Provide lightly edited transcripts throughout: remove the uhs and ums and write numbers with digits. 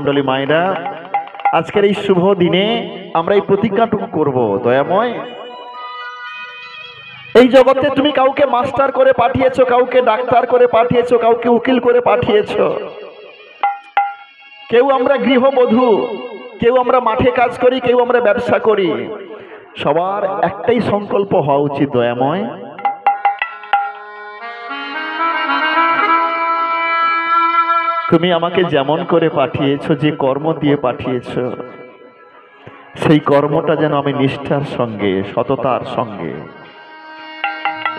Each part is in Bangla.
ভক্তমণ্ডলী মায়েরা, আজকের এই শুভ দিনে আমরা এই প্রতিজ্ঞাটুকু করব, দয়াময় এই জগতে তুমি কাউকে মাস্টার করে পাঠিয়েছো, কাউকে ডাক্তার করে পাঠিয়েছো, কাউকে উকিল করে পাঠিয়েছো, কেউ আমরা গৃহবধূ, কেউ আমরা মাঠে কাজ করি, কেউ আমরা ব্যবসা করি। সবার একটাই সংকল্প হওয়া উচিত, দয়াময় তুমি আমাকে যেমন করে পাঠিয়েছো, যে কর্ম দিয়ে পাঠিয়েছো, সেই কর্মটা যেন আমি নিষ্ঠার সঙ্গে, সততার সঙ্গে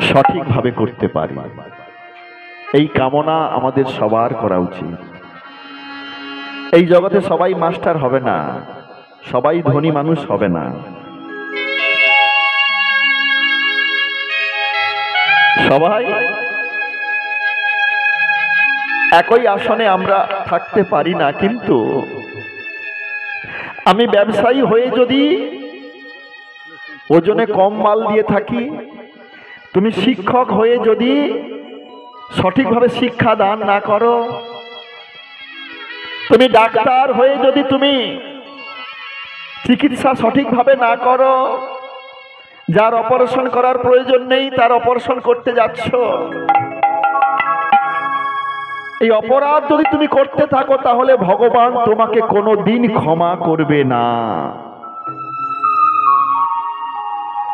সঠিকভাবে করতে পারি। এই কামনা আমাদের সবার করা উচিত। এই জগতে সবাই মাস্টার হবে না, সবাই ধনী মানুষ হবে না, সবাই একই আসনে আমরা থাকতে পারি না। কিন্তু আমি ব্যবসায়ী হয়ে যদি ওজনে কম মাল দিয়ে থাকি, তুমি শিক্ষক হয়ে যদি সঠিকভাবে শিক্ষা দান না করো, তুমি ডাক্তার হয়ে যদি তুমি চিকিৎসা সঠিকভাবে না করো, যার অপারেশন করার প্রয়োজন নেই তার অপারেশন করতে যাচ্ছ, এই অপরাধ যদি তুমি করতে থাকো, তাহলে ভগবান তোমাকে কোনোদিন ক্ষমা করবে না।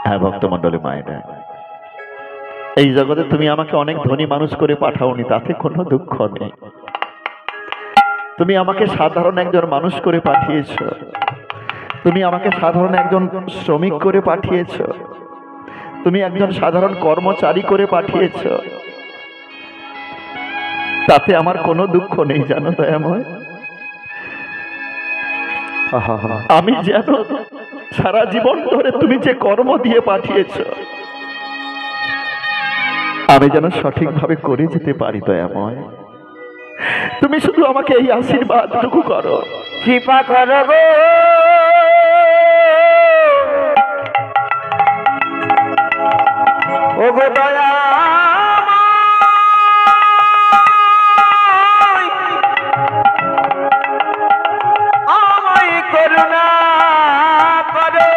হ্যাঁ ভক্তমণ্ডলী মায়েরা, এই জগতে তুমি আমাকে অনেক ধনী মানুষ করে পাঠাওনি, তাতে কোনো দুঃখ নেই। তুমি আমাকে সাধারণ একজন মানুষ করে পাঠিয়েছ, তুমি আমাকে সাধারণ একজন শ্রমিক করে পাঠিয়েছ, তুমি একজন সাধারণ কর্মচারী করে পাঠিয়েছ, তাতে আমার কোনো দুঃখ নেই জানো দয়াময়। আমি যেন সারা জীবন ধরে তুমি যে কর্ম দিয়ে পাঠিয়েছ, আমি যেন সঠিকভাবে করে যেতে পারি দয়াময়। তুমি শুধু আমাকে এই আশীর্বাদটুকু করো, কৃপা করো গো, ও গো দয়া আমায় করুণা করো,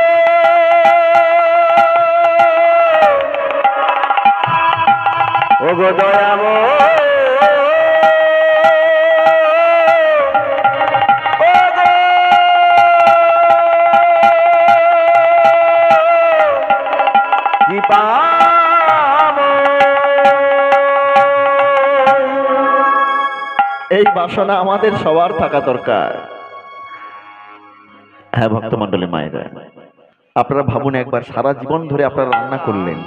ও গো দয়াময় এই বাসনা আমাদের সবার থাকা দরকার। হ্যাঁ ভক্তমণ্ডলী মায়েরা, আপনারা ভাবুন একবার, সারা জীবন ধরে আপনারা রান্না করলেন,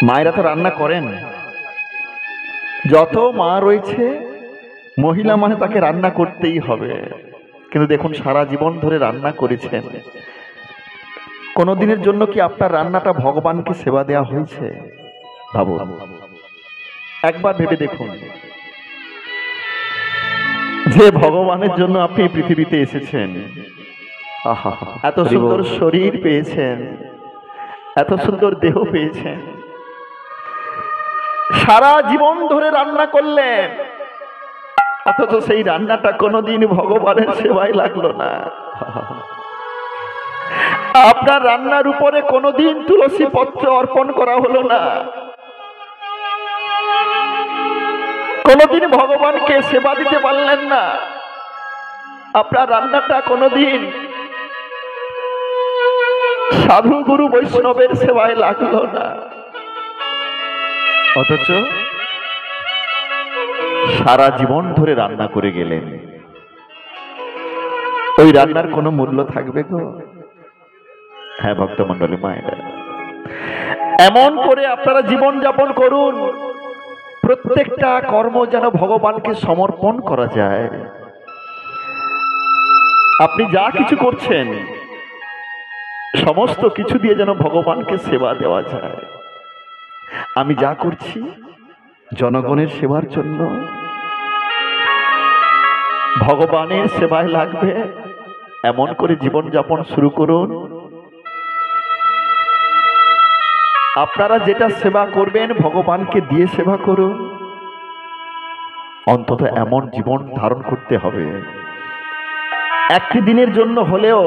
মায়েরা তো রান্না করেন, যত মা রয়েছে মহিলা মানে তাকে রান্না করতেই হবে। কিন্তু দেখুন, সারা জীবন ধরে রান্না করেছেন, কোনদিনের জন্য কি আপনার রান্নাটা ভগবানকে সেবা দেওয়া হয়েছে? ভাবুন, একবার ভেবে দেখুন, যে ভগবানের জন্য আপনি পৃথিবীতে এসেছেন, এত সুন্দর শরীর পেয়েছেন, এত সুন্দর দেহ পেয়েছেন, সারা জীবন ধরে রান্না করলেন, অথচ সেই রান্নাটা কোনোদিন ভগবানের সেবায় লাগলো না। আপনার রান্নার উপরে কোনোদিন তুলসী পত্র অর্পণ করা হলো না, কোনোদিন ভগবানকে সেবা দিতে পারলেন না, আপনার রান্নাটা কোনোদিন সাধু গুরু বৈষ্ণবের সেবায় লাগলো না, অথচ সারা জীবন ধরে রান্না করে গেলেন। ওই রান্নার কোনো মূল্য থাকবে গো? হ্যাঁ ভক্তমণ্ডলী মায়েরা, এমন করে আপনারা জীবন যাপন করুন, প্রত্যেকটা কর্ম যেন ভগবানকে সমর্পণ করা যায়। আপনি যা কিছু করছেন সমস্ত কিছু দিয়ে যেন ভগবানকে সেবা দেওয়া যায়। আমি যা করছি জনগণের সেবার জন্য, ভগবানের সেবায় লাগবে, এমন করে জীবন যাপন শুরু করুন। আপনারা যেটা সেবা করবেন ভগবানকে দিয়ে সেবা করুন। অন্তত এমন জীবন ধারণ করতে হবে, একটি দিনের জন্য হলেও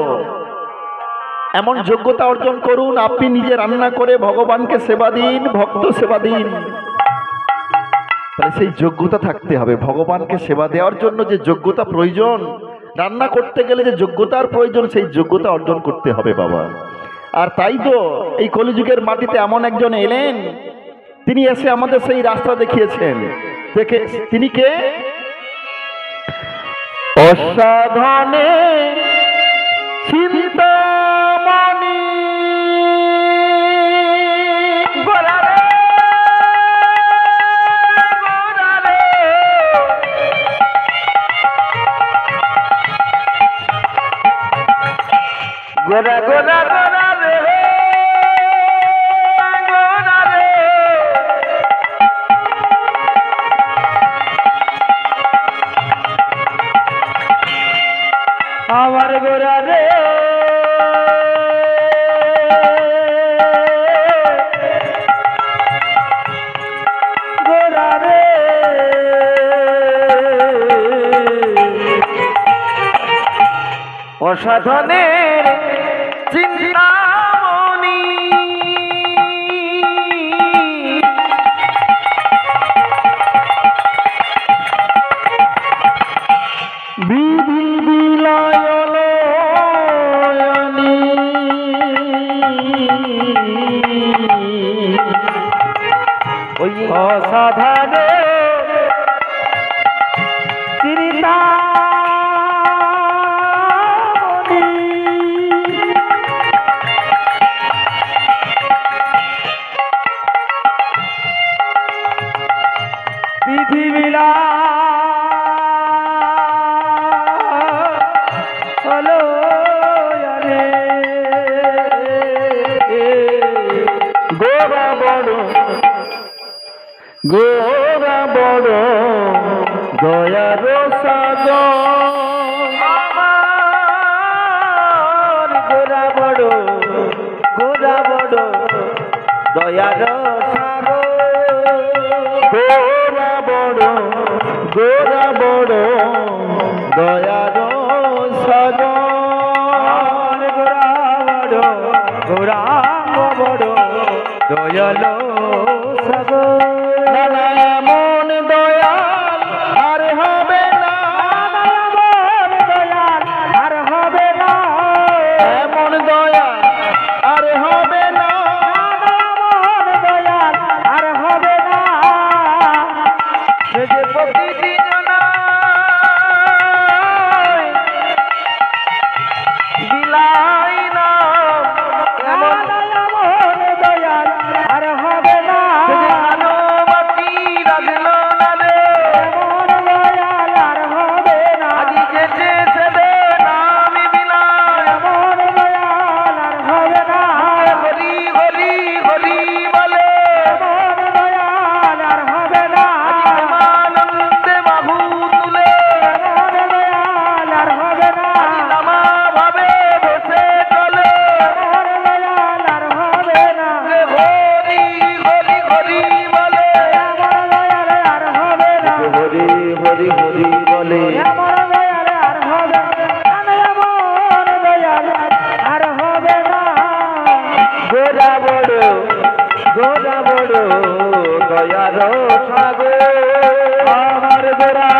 এমন যোগ্যতা অর্জন করুন, আপনি নিজে রান্না করে ভগবানকে সেবা দিন, ভক্ত সেবা দিন। তাহলে সেই যোগ্যতা থাকতে হবে। ভগবানকে সেবা দেওয়ার জন্য যে যোগ্যতা প্রয়োজন, রান্না করতে গেলে যে যোগ্যতার প্রয়োজন, সেই যোগ্যতা অর্জন করতে হবে বাবা। আর তাই তো এই কলিযুগের মাটিতে এমন একজন এলেন, তিনি এসে আমাদের সেই রাস্তা দেখিয়েছেন। তিনি কে? অসাধনে চিন্তামণি, গোরা গোরা গোরা রে, গোরা রে, আমার গোরা রে, গোরা রে, অসাধনের চিন্তামণি, বিধি বিলায়নি, ওই অসাধনে পৃথিবীলা হলো রে, গোরা বড়, গোরা বড় দয়ার সাগর, আমার গোরা বড়, গোরা বড় দয়ার সাগর, গোরা বড়, গোরা বড় দয়ার সাগর, গোরা বড়, গৌরাঙ্গ বড় দয়াল সাগর। নানা এমন দয়াল আর হবে না, এমন দয়াল আর হবে না, এমন দয়াল আর হবে না, এমন দয়াল আর হবে না, সে যে প্রতিদিন বিলাই না, এমন দয়াল আর হবে না, মানবতী রাখলো না রে, এমন দয়াল আর হবে না, আজি যেতে সেবে নামি বিলাই, এমন দয়াল আর হবে না, হরি হরি হরি বলে, এমন দয়াল আর হবে না, আনন্দে বাহু তুলে, এমন দয়াল আর হবে না, নামা ভাবে বসে চলে, এমন দয়াল আর হবে না, হরি হরি হরি বলে, এমন দয়াল আর হবে না, হরি হরি হরি বলে, এমন দয়াল আর হবে না, এমন দয়াল আর হবে না, গোরা বড়, গোরা বড় দয়ার সাগর, আমার গোরা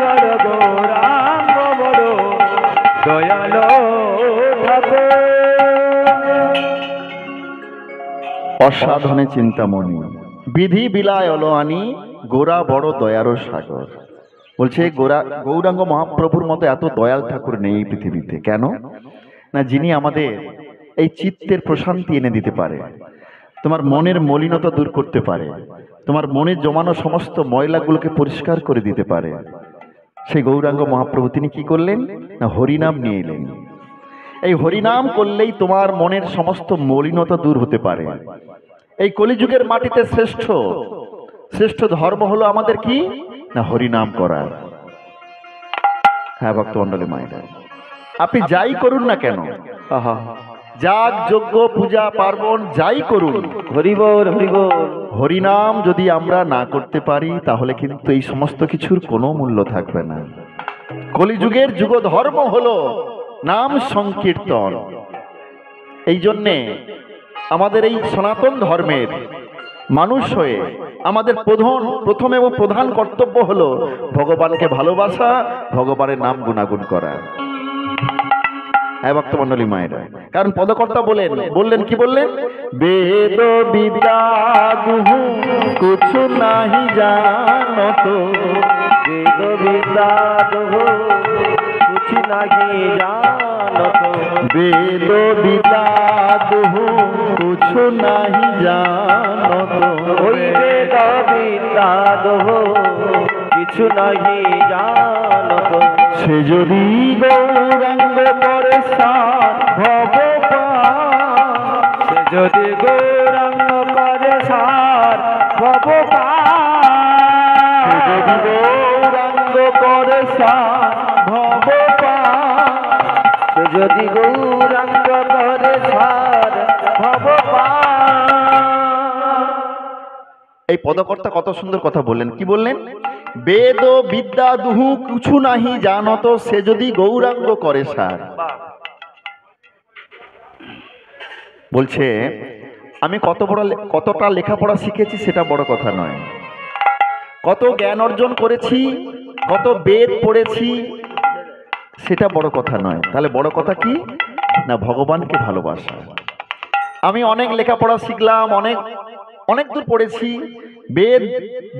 বড়, গৌরাঙ্গ বড় দয়াল ঠাকুর। অসাধনে চিন্তামণি, বিধি বিলায় আনি, গোরা বড় দয়ার সাগর। বলছে গৌরাঙ্গ মহাপ্রভুর মতো এত দয়াল ঠাকুর নেই এই পৃথিবীতে। কেন না, যিনি আমাদের এই চিত্তের প্রশান্তি এনে দিতে পারে, তোমার মনের মলিনতা দূর করতে পারে, তোমার মনে জমানো সমস্ত ময়লাগুলোকে পরিষ্কার করে দিতে পারে। সেই গৌরাঙ্গ মহাপ্রভু তিনি কি করলেন না, হরিনাম নিয়ে এলেন। এই হরিনাম করলেই তোমার মনের সমস্ত মলিনতা দূর হতে পারে। এই কলিযুগের মাটিতে শ্রেষ্ঠ শ্রেষ্ঠ ধর্ম হলো আমাদের কি না, হরিনাম করা। হ্যাঁ ভক্তমণ্ডলী মায়েরা, আপনি যাই করুন না কেন, আহা যাগ যজ্ঞ পূজা পার্বণ যাই করুন, হরিবল হরিবল। হরিনাম যদি আমরা না করতে পারি তাহলে কিন্তু এই সমস্ত কিছুর কোনো মূল্য থাকবে না। কলিযুগের যুগ ধর্ম হলো নাম সংকীর্তন। এই জন্যে আমাদের এই সনাতন ধর্মের মানুষ হয়ে আমাদের প্রথম এবং প্রধান কর্তব্য হলো ভগবানকে ভালোবাসা, ভগবানের নাম গুণাগুণ করা। হ্যাঁ ভক্তমণ্ডলী মায়েরা, কারণ পদকর্তা বললেন কি বললেন? বেদ বিদ্যা দুহু কুছু নাহি জানত, বেদ বিদ্যা দুহু কুছু নাহি জানত, বেদ বিদ্যা দুহু কুছু নাহি জানত, ওই বেদ বিদ্যা দুহু কিছু নাহি জানত। সে যদি গৌরাঙ্গ করে সার ভগবান, সে যদি গৌরাঙ্গ করে সার ভগবান, সে যদি গৌরাঙ্গ করে সার ভগবান, সে যদি গৌরাঙ্গ করে সার ভগবান। এই পদকর্তা কত সুন্দর কথা বললেন। কি বললেন? বেদ বিদ্যা দুহু কিছু নাহি জানত, সে যদি গৌরাঙ্গ করে সার। বলছে আমি কতটা লেখাপড়া শিখেছি সেটা বড় কথা নয়, কত জ্ঞান অর্জন করেছি, কত বেদ পড়েছি সেটা বড় কথা নয়। তাহলে বড় কথা কি না? ভগবানকে ভালোবাসা। আমি অনেক লেখাপড়া শিখলাম, অনেক দূর পড়েছি,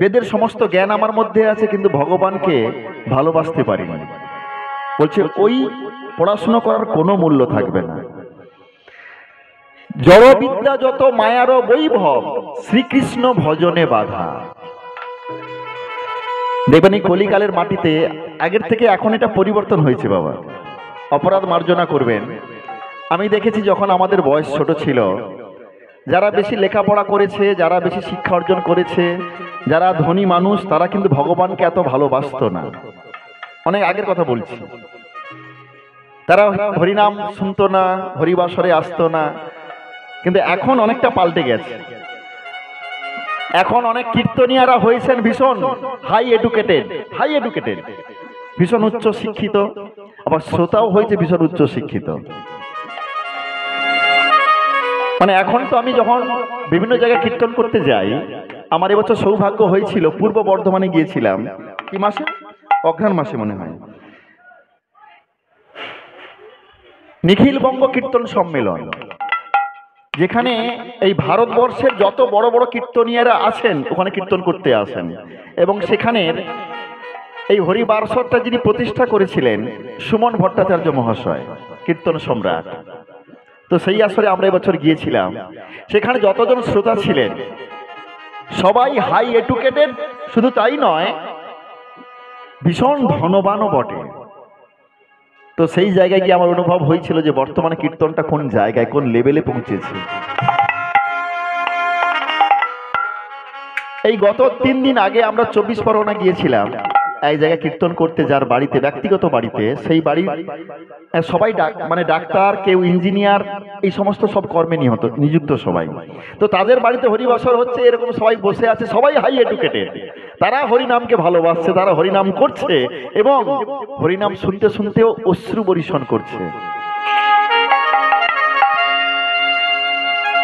বেদের সমস্ত জ্ঞান আমার মধ্যে আছে, কিন্তু ভগবানকে ভালোবাসতে পারিনি। বলছে ওই পড়াশোনা করার কোনো মূল্য থাকবে না। জড়বিদ্যা যত মায়ার বৈভব, শ্রীকৃষ্ণ ভজনে বাধা। দেখবেন এই কলিকালের মাটিতে আগের থেকে এখন এটা পরিবর্তন হয়েছে বাবা, অপরাধ মার্জনা করবেন। আমি দেখেছি যখন আমাদের বয়স ছোট ছিল, যারা বেশি লেখাপড়া করেছে, যারা বেশি শিক্ষা অর্জন করেছে, যারা ধনী মানুষ, তারা কিন্তু ভগবানকে এত ভালোবাসতো না। অনেক আগের কথা বলছি। তারা হরিনাম শুনতো না, হরিবাসরে আসতো না। কিন্তু এখন অনেকটা পাল্টে গেছে। এখন অনেক কীর্তনিয়ারা হয়েছেন ভীষণ হাই এডুকেটেড, ভীষণ উচ্চ শিক্ষিত, আবার শ্রোতাও হয়েছে ভীষণ উচ্চ শিক্ষিত। মানে এখন তো আমি যখন বিভিন্ন জায়গায় কীর্তন করতে যাই, আমার এবছর সৌভাগ্য হয়েছিল, পূর্ব বর্ধমানে গিয়েছিলাম। কি মাসে? অঘ্রাণ মাসে মনে হয়, নিখিল বঙ্গ কীর্তন সম্মেলন, যেখানে এই ভারতবর্ষের যত বড় বড় কীর্তনিয়ারা আছেন ওখানে কীর্তন করতে আসেন। এবং সেখানের এই হরিবাসরটা যিনি প্রতিষ্ঠা করেছিলেন সুমন ভট্টাচার্য মহাশয়, কীর্তন সম্রাট। তো সেই আসরে আমরা এবছর গিয়েছিলাম। সেখানে যতজন শ্রোতা ছিলেন সবাই হাই এডুকেটেড, শুধু তাই নয় ভীষণ ধনবানও বটে। তো সেই জায়গায় গিয়ে আমার অনুভব হয়েছিল যে বর্তমানে কীর্তনটা কোন জায়গায়, কোন লেভেলে পৌঁছেছে। এই গত 3 দিন আগে আমরা 24 পরগনা গিয়েছিলাম এই জায়গায় কীর্তন করতে, যার বাড়িতে, ব্যক্তিগত বাড়িতে, সেই বাড়ির সবাই মানে ডাক্তার, কেউ ইঞ্জিনিয়ার, এই সমস্ত সব কর্মে নিযুক্ত সবাই। তো তাদের বাড়িতে হরিবাসর হচ্ছে, এরকম সবাই বসে আছে, সবাই হাই এডুকেটেড। তারা হরিনামকে ভালোবাসছে, তারা হরিনাম করছে এবং হরিনাম শুনতে শুনতেও অশ্রু বর্ষণ করছে।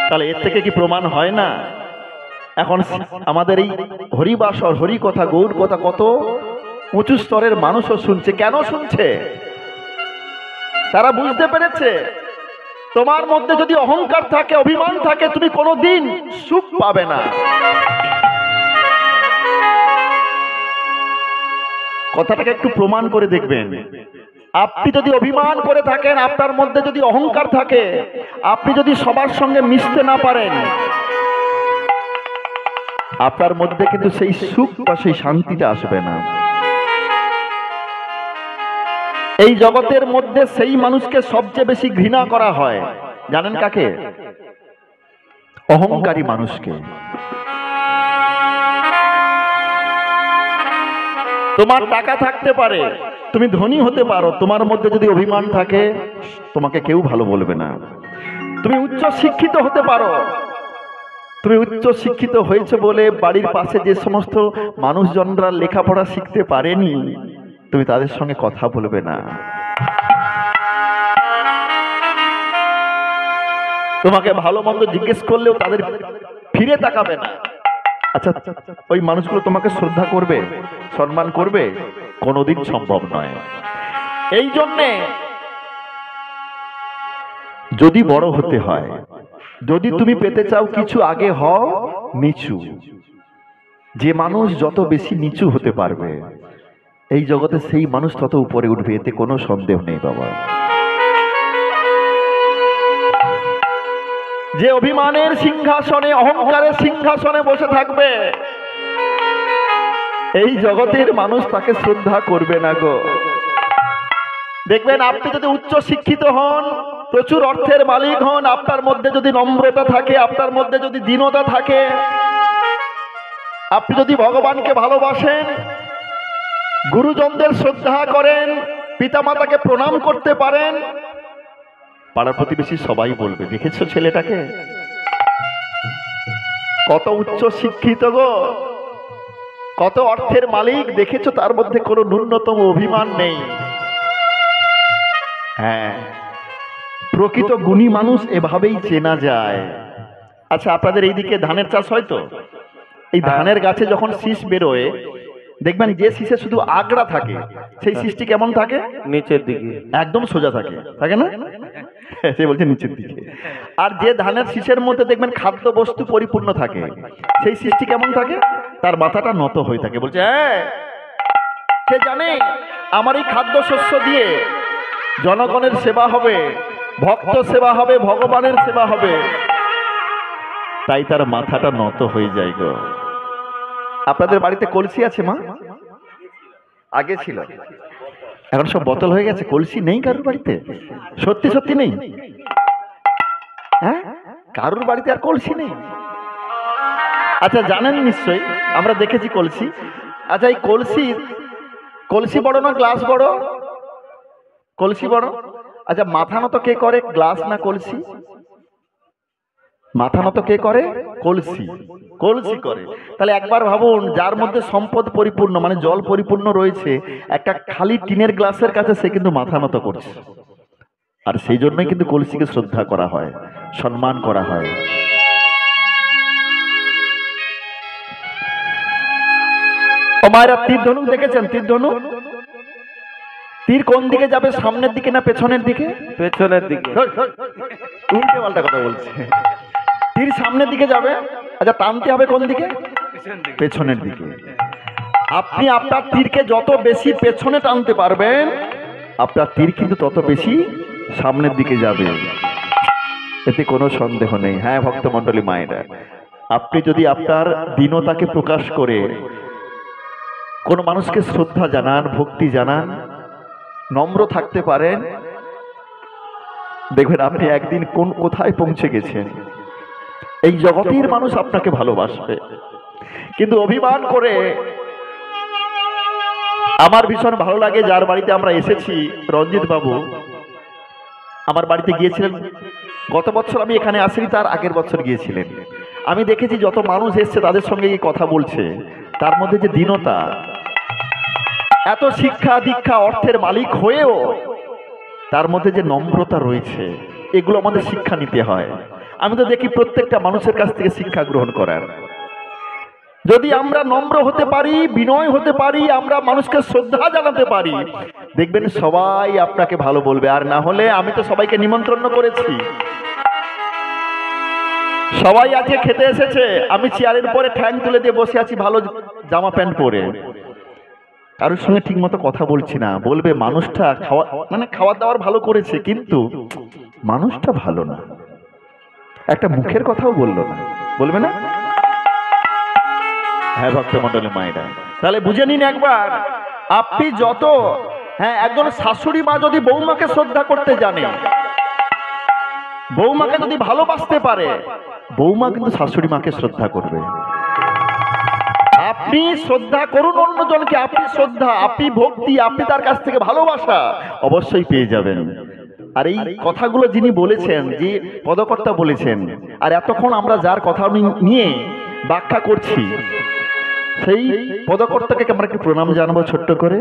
তাহলে এর থেকে কি প্রমাণ হয় না এখন আমাদের এই হরিবাসর, হরি কথা, গৌর কথা কত উঁচু স্তরের মানুষও শুনছে? কেন শুনছে? তারা বুঝতে পেরেছে তোমার মধ্যে যদি অহংকার থাকে, অভিমান থাকে, তুমি কোনোদিন সুখ পাবে না। কথাটাকে একটু প্রমাণ করে দেখবেন। আপনি যদি অভিমান করে থাকেন, আপনার মধ্যে যদি অহংকার থাকে, আপনি যদি সবার সঙ্গে মিশতে না পারেন, আপনার মধ্যে কিন্তু সেই সুখ বা সেই শান্তিটা আসবে না। এই জগতের মধ্যে সেই মানুষকে সবচেয়ে বেশি ঘৃণা করা হয়, জানেন কাকে? অহংকারী মানুষকে। তোমার টাকা থাকতে পারে, তুমি ধনী হতে পারো, তোমার মধ্যে যদি অভিমান থাকে তোমাকে কেউ ভালো বলবে না। তুমি উচ্চ শিক্ষিত হতে পারো, তুমি উচ্চ শিক্ষিত হয়েছে বলে বাড়ির পাশে যে সমস্ত মানুষজনরা লেখাপড়া শিখতে পারেনি, তুমি তাদের সঙ্গে কথা বলবে না। তোমাকে ভালো মন্দ জিজ্ঞেস করলেও তাদের ফিরে তাকাবে না। আচ্ছা, ওই মানুষগুলো তোমাকে শ্রদ্ধা করবে, সম্মান করবে? কোনোদিন সম্ভব নয়। এই জন্যে যদি বড় হতে হয়, যদি তুমি পেতে চাও কিছু, আগে হও নিচু। যে মানুষ যত বেশি নিচু হতে পারবে এই জগতে, সেই মানুষ তত উপরে উঠবে, এতে কোনো সন্দেহ নেই বাবা। যে অভিমানের সিংহাসনে, অহংকারের সিংহাসনে বসে থাকবে, এই জগতের মানুষ তাকে শ্রদ্ধা করবে না গো। দেখবেন, আপনি যদি উচ্চ শিক্ষিত হন, প্রচুর অর্থের মালিক হন, আপনার মধ্যে যদি নম্রতা থাকে, আপনার মধ্যে যদি দীনতা থাকে, আপনি যদি ভগবানকে ভালোবাসেন, গুরুজনদের শ্রদ্ধা করেন, পিতামাতাকে প্রণাম করতে পারেন, পাড়া প্রতিবেশী সবাই বলবে, দেখেছো ছেলেটাকে কত উচ্চ শিক্ষিত গো, কত অর্থের মালিক, দেখেছো তার মধ্যে কোনো ন্যূনতম অভিমান নেই। হ্যাঁ, প্রকৃত গুণী মানুষ এভাবেই চেনা যায়। আচ্ছা, আপনাদের এইদিকে ধানের চাষ হয় তো? এই ধানের গাছে যখন শীষ বেরোয়, দেখবেন যে শীষে শুধু আগড়া থাকে, সেই শীষটি কেমন থাকে? নিচের দিকে, একদম সোজা থাকে, থাকে না? সে বলছে নিচের দিকে। আর যে ধানের শীষের মধ্যে দেখবেন খাদ্য বস্তু পরিপূর্ণ থাকে, সেই শীষটি কেমন থাকে? তার মাথাটা নত হয়ে থাকে। বলছে, সে জানে আমার এই খাদ্য শস্য দিয়ে জনগণের সেবা হবে, ভক্ত সেবা হবে, ভগবানের সেবা হবে, তাই তার মাথাটা নত হয়ে যায় গো। আপনাদের বাড়িতে কলসি আছে মা? আগে ছিল, এখন সব বোতল হয়ে গেছে, কলসি নেই কারোর বাড়িতে? সত্যি সত্যি নেই? হ্যাঁ, কারোর বাড়িতে আর কলসি নেই? আচ্ছা, জানেন নিশ্চয়ই, আমরা দেখেছি কলসি। আচ্ছা, এই কলসি বড় না গ্লাস বড়? কলসি বড়। আচ্ছা, মাথা নত কে করে, গ্লাস না কলসি? মাথা নত কে করে? কলসি। কলসি করে। তাহলে একবার ভাবুন, যার মধ্যে সম্পদ পরিপূর্ণ, মানে জল পরিপূর্ণ রয়েছে, একটা খালি টিনের গ্লাসের কাছে সে কিন্তু মাথা নত করছে। আর সেই জন্যই কিন্তু কলসিকে শ্রদ্ধা করা হয়, সম্মান করা হয়। ও মায়েরা, তীর ধনুক দেখেছেন? তীর ধনুক, তীর কোন দিকে যাবে, সামনের দিকে না পেছনের দিকে? পেছনের দিকে। উল্টে পাল্টা কথা বলছে। তীর সামনের দিকে যাবে, আচ্ছা টানতে হবে কোন দিকে? পেছনের দিকে। আপনি আপনার তীরকে যত বেশি পেছনে টানতে পারবেন, আপনার তীর কিন্তু তত বেশি সামনের দিকে যাবে, এতে কোনো সন্দেহ নেই। হ্যাঁ ভক্তমণ্ডলী মায়েরা, আপনি যদি আপনার দীনতাকে প্রকাশ করে কোন মানুষকে শ্রদ্ধা জানান, ভক্তি জানান, নম্র থাকতে পারেন, দেখবেন আপনি একদিন কোথায় পৌঁছে গেছেন। এই জগতের মানুষ আপনাকে ভালোবাসবে। কিন্তু অভিমান করে, আমার ভীষণ ভালো লাগে যার বাড়িতে আমরা এসেছি, রঞ্জিত বাবু আমার বাড়িতে গিয়েছিলেন গত বছর, আমি এখানে আসিনি, তার আগের বছর গিয়েছিলেন। আমি দেখেছি যত মানুষ এসছে তাদের সঙ্গে কথা বলছে, তার মধ্যে যে দীনতা, এত শিক্ষা দীক্ষা অর্থের মালিক হয়েও তার মধ্যে যে নম্রতা রয়েছে, এগুলো আমাদের শিক্ষা নিতে হয়। আমি তো দেখি প্রত্যেকটা মানুষের কাছ থেকে শিক্ষা গ্রহণ করার। যদি আমরা নম্র হতে পারি, বিনয় হতে পারি, আমরা মানুষকে শ্রদ্ধা জানাতে পারি, দেখবেন সবাই আপনাকে ভালো বলবে। আর না হলে, আমি তো সবাইকে নিমন্ত্রণ করেছি, সবাই আজকে খেতে এসেছে, আমি চেয়ারের পরে ঠ্যাং তুলে দিয়ে বসে আছি ভালো জামা প্যান্ট পরে, কারোর সঙ্গে ঠিক মতো কথা বলছি না। বলবে মানুষটা খাওয়া দাওয়ার ভালো করেছে, কিন্তু মানুষটা ভালো না, একটা মুখের কথাও বললো না, বলবে না? হ্যাঁ ভক্তমণ্ডলী মায়েরা, তাহলে বুঝে নিন একবার, আপনি যত, হ্যাঁ একজন শাশুড়ি মা যদি বৌমাকে শ্রদ্ধা করতে জানে, বৌমাকে যদি ভালোবাসতে পারে, বৌমা কিন্তু শাশুড়ি মাকে শ্রদ্ধা করবে। আপনি শ্রদ্ধা করুন অন্যজনকে, আপনি শ্রদ্ধা, আপনি ভক্তি, আপনি তার কাছ থেকে ভালোবাসা অবশ্যই পেয়ে যাবেন। আর এই কথাগুলো যিনি বলেছেন, যে পদকর্তা বলেছেন, আর এতক্ষণ আমরা যার কথা নিয়ে ব্যাখ্যা করছি, সেই পদকর্তাকে আমরা একটু প্রণাম জানাবো ছোট্ট করে।